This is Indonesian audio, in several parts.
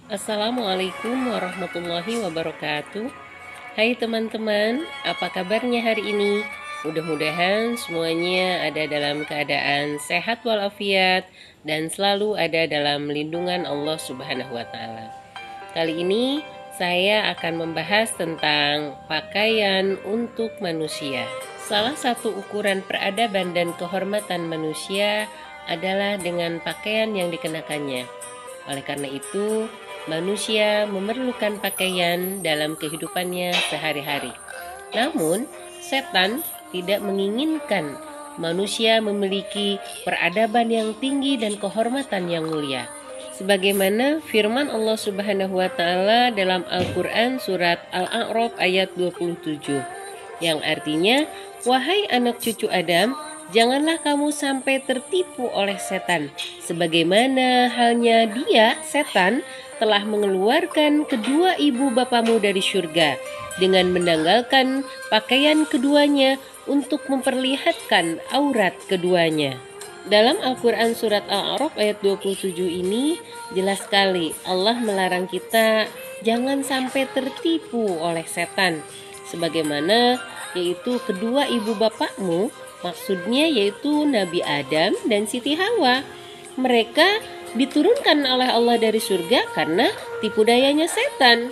Assalamualaikum warahmatullahi wabarakatuh. Hai teman-teman, apa kabarnya hari ini? Mudah-mudahan semuanya ada dalam keadaan sehat walafiat dan selalu ada dalam lindungan Allah Subhanahu wa taala. Kali ini saya akan membahas tentang pakaian untuk manusia. Salah satu ukuran peradaban dan kehormatan manusia adalah dengan pakaian yang dikenakannya. Oleh karena itu, manusia memerlukan pakaian dalam kehidupannya sehari-hari. Namun, setan tidak menginginkan manusia memiliki peradaban yang tinggi dan kehormatan yang mulia. Sebagaimana firman Allah Subhanahu wa taala dalam Al-Qur'an surat Al-A'raf ayat 27, yang artinya, "Wahai anak cucu Adam, janganlah kamu sampai tertipu oleh setan, sebagaimana halnya dia, setan, telah mengeluarkan kedua ibu bapamu dari surga dengan menanggalkan pakaian keduanya untuk memperlihatkan aurat keduanya." Dalam Al-Quran surat Al-A'raf ayat 27 ini jelas sekali Allah melarang kita jangan sampai tertipu oleh setan, sebagaimana yaitu kedua ibu bapakmu. Maksudnya yaitu Nabi Adam dan Siti Hawa. Mereka diturunkan oleh Allah dari surga karena tipu dayanya setan.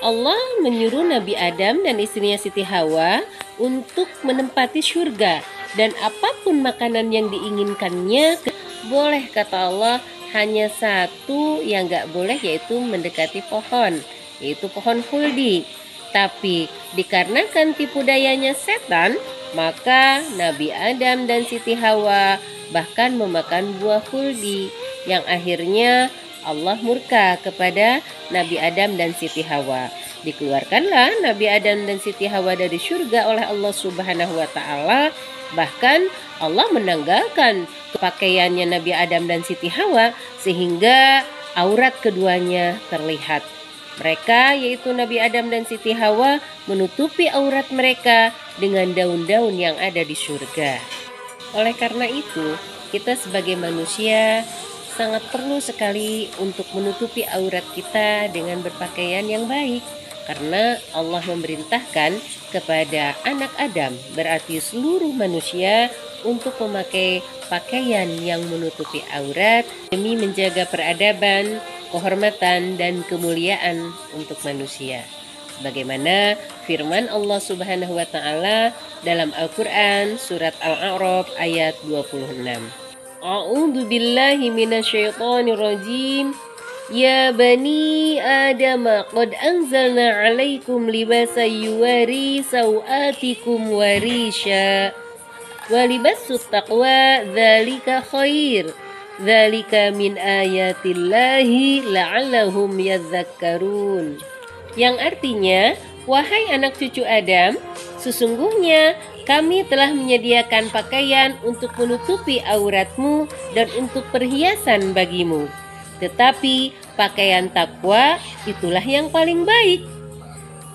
Allah menyuruh Nabi Adam dan istrinya Siti Hawa untuk menempati surga, dan apapun makanan yang diinginkannya boleh, kata Allah. Hanya satu yang gak boleh, yaitu mendekati pohon, yaitu pohon khuldi. Tapi dikarenakan tipu dayanya setan, maka Nabi Adam dan Siti Hawa bahkan memakan buah khuldi, yang akhirnya Allah murka kepada Nabi Adam dan Siti Hawa. Dikeluarkanlah Nabi Adam dan Siti Hawa dari surga oleh Allah Subhanahu wa taala. Bahkan Allah menanggalkan pakaiannya Nabi Adam dan Siti Hawa sehingga aurat keduanya terlihat. Mereka, yaitu Nabi Adam dan Siti Hawa, menutupi aurat mereka dengan daun-daun yang ada di surga. Oleh karena itu, kita sebagai manusia sangat perlu sekali untuk menutupi aurat kita dengan berpakaian yang baik. Karena Allah memerintahkan kepada anak Adam, berarti seluruh manusia, untuk memakai pakaian yang menutupi aurat demi menjaga peradaban, kehormatan, dan kemuliaan untuk manusia. Bagaimana firman Allah Subhanahu wa taala dalam Al-Qur'an surat Al-A'raf ayat 26. A'udzu billahi minasyaitonir rajim. Ya bani Adam, qad anzalna 'alaikum libasan yuwari sawatikum warisha wa libassut taqwa dzalika khair. Dzalika min ayatillahi la'allahum yadhakkarun. Yang artinya, wahai anak cucu Adam, sesungguhnya kami telah menyediakan pakaian untuk menutupi auratmu dan untuk perhiasan bagimu. Tetapi pakaian takwa itulah yang paling baik.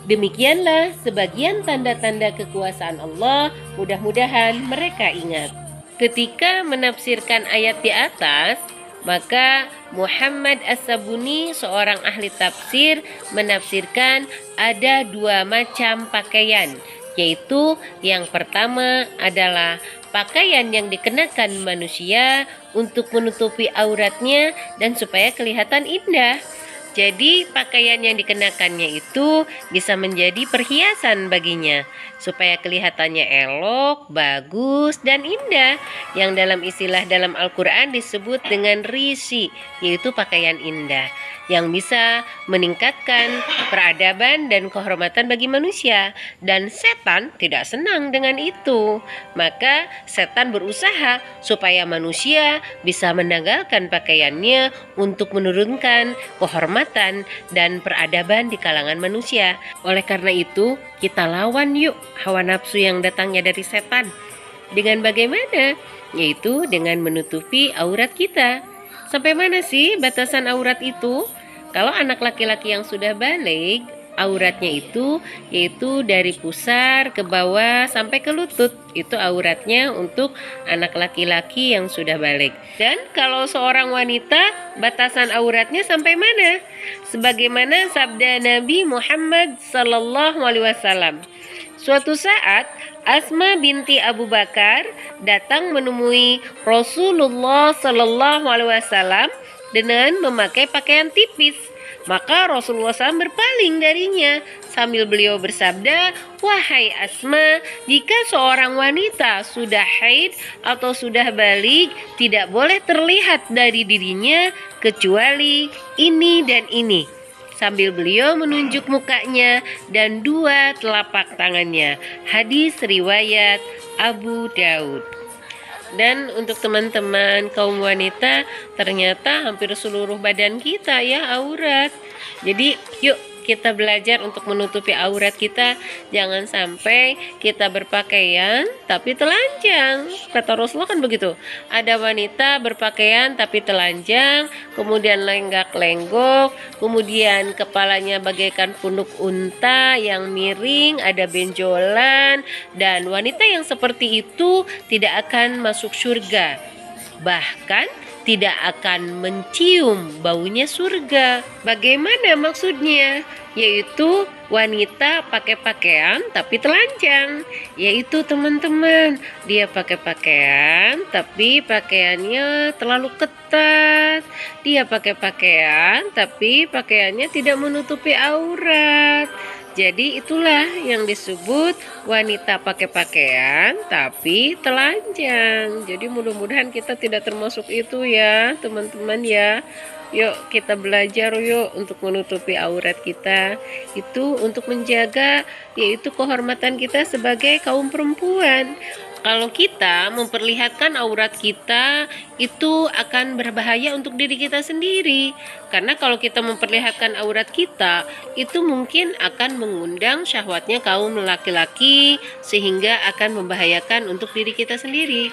Demikianlah sebagian tanda-tanda kekuasaan Allah, mudah-mudahan mereka ingat. Ketika menafsirkan ayat di atas, maka Muhammad As-Sabuni, seorang ahli tafsir, menafsirkan ada dua macam pakaian, yaitu yang pertama adalah pakaian yang dikenakan manusia untuk menutupi auratnya dan supaya kelihatan indah. Jadi pakaian yang dikenakannya itu bisa menjadi perhiasan baginya, supaya kelihatannya elok, bagus, dan indah, yang dalam istilah dalam Al-Quran disebut dengan risi, yaitu pakaian indah, yang bisa meningkatkan peradaban dan kehormatan bagi manusia. Dan setan tidak senang dengan itu. Maka setan berusaha supaya manusia bisa menanggalkan pakaiannya untuk menurunkan kehormatan dan peradaban di kalangan manusia. Oleh karena itu, kita lawan yuk hawa nafsu yang datangnya dari setan. Dengan bagaimana? Yaitu dengan menutupi aurat kita. Sampai mana sih batasan aurat itu? Kalau anak laki-laki yang sudah balik, auratnya itu yaitu dari pusar ke bawah sampai ke lutut. Itu auratnya untuk anak laki-laki yang sudah balik. Dan kalau seorang wanita, batasan auratnya sampai mana? Sebagaimana sabda Nabi Muhammad sallallahu alaihi wasallam. Suatu saat Asma binti Abu Bakar datang menemui Rasulullah sallallahu alaihi wasallam dengan memakai pakaian tipis. Maka Rasulullah SAW berpaling darinya sambil beliau bersabda, "Wahai Asma, jika seorang wanita sudah haid atau sudah balik, tidak boleh terlihat dari dirinya kecuali ini dan ini." Sambil beliau menunjuk mukanya dan dua telapak tangannya. Hadis riwayat Abu Daud. Dan untuk teman-teman kaum wanita, ternyata hampir seluruh badan kita ya aurat. Jadi yuk kita belajar untuk menutupi aurat kita. Jangan sampai kita berpakaian tapi telanjang. Kata Rasulullah kan begitu. Ada wanita berpakaian tapi telanjang, kemudian lenggak-lenggok, kemudian kepalanya bagaikan punuk unta yang miring, ada benjolan, dan wanita yang seperti itu tidak akan masuk surga. Bahkan tidak akan mencium baunya surga. Bagaimana maksudnya? Yaitu wanita pakai pakaian tapi telanjang. Yaitu teman-teman, dia pakai pakaian tapi pakaiannya terlalu ketat. Dia pakai pakaian tapi pakaiannya tidak menutupi aurat. Jadi itulah yang disebut wanita pakai pakaian tapi telanjang. Jadi mudah-mudahan kita tidak termasuk itu ya teman-teman ya. Yuk kita belajar yuk untuk menutupi aurat kita. Itu untuk menjaga yaitu kehormatan kita sebagai kaum perempuan. Kalau kita memperlihatkan aurat kita, itu akan berbahaya untuk diri kita sendiri. Karena kalau kita memperlihatkan aurat kita, itu mungkin akan mengundang syahwatnya kaum laki-laki, sehingga akan membahayakan untuk diri kita sendiri.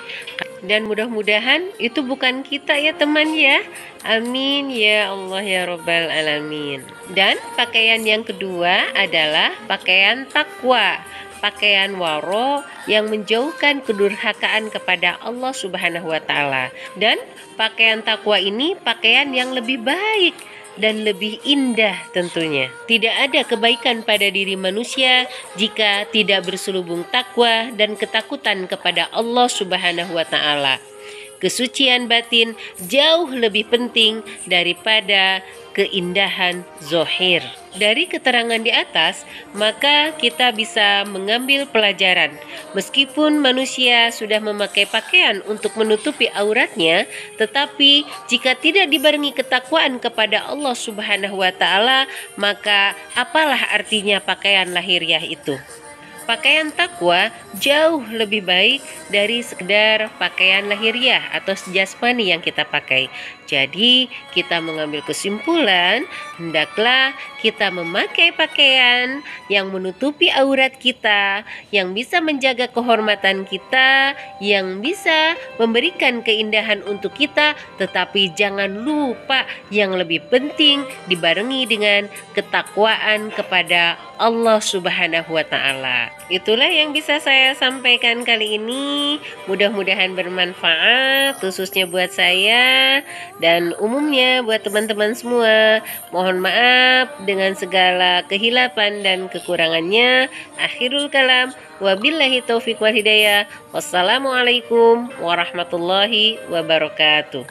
Dan mudah-mudahan itu bukan kita ya teman ya. Amin ya Allah ya Rabbal Alamin. Dan pakaian yang kedua adalah pakaian takwa. Pakaian waro yang menjauhkan kedurhakaan kepada Allah Subhanahu wa Ta'ala. Dan pakaian takwa ini pakaian yang lebih baik dan lebih indah tentunya. Tidak ada kebaikan pada diri manusia jika tidak berselubung takwa dan ketakutan kepada Allah Subhanahu wa Ta'ala. Kesucian batin jauh lebih penting daripada keindahan zohir. Dari keterangan di atas, maka kita bisa mengambil pelajaran. Meskipun manusia sudah memakai pakaian untuk menutupi auratnya, tetapi jika tidak dibarengi ketakwaan kepada Allah Subhanahu wa Ta'ala, maka apalah artinya pakaian lahiriah itu? Pakaian takwa jauh lebih baik dari sekedar pakaian lahiriah atau jasmani yang kita pakai. Jadi kita mengambil kesimpulan, hendaklah kita memakai pakaian yang menutupi aurat kita, yang bisa menjaga kehormatan kita, yang bisa memberikan keindahan untuk kita, tetapi jangan lupa yang lebih penting dibarengi dengan ketakwaan kepada Allah Subhanahu wa Ta'ala. Itulah yang bisa saya sampaikan kali ini. Mudah-mudahan bermanfaat, khususnya buat saya dan umumnya buat teman-teman semua. Mohon maaf dengan segala kehilapan dan kekurangannya. Akhirul kalam, wabillahi taufiq wal hidayah. Wassalamualaikum warahmatullahi wabarakatuh.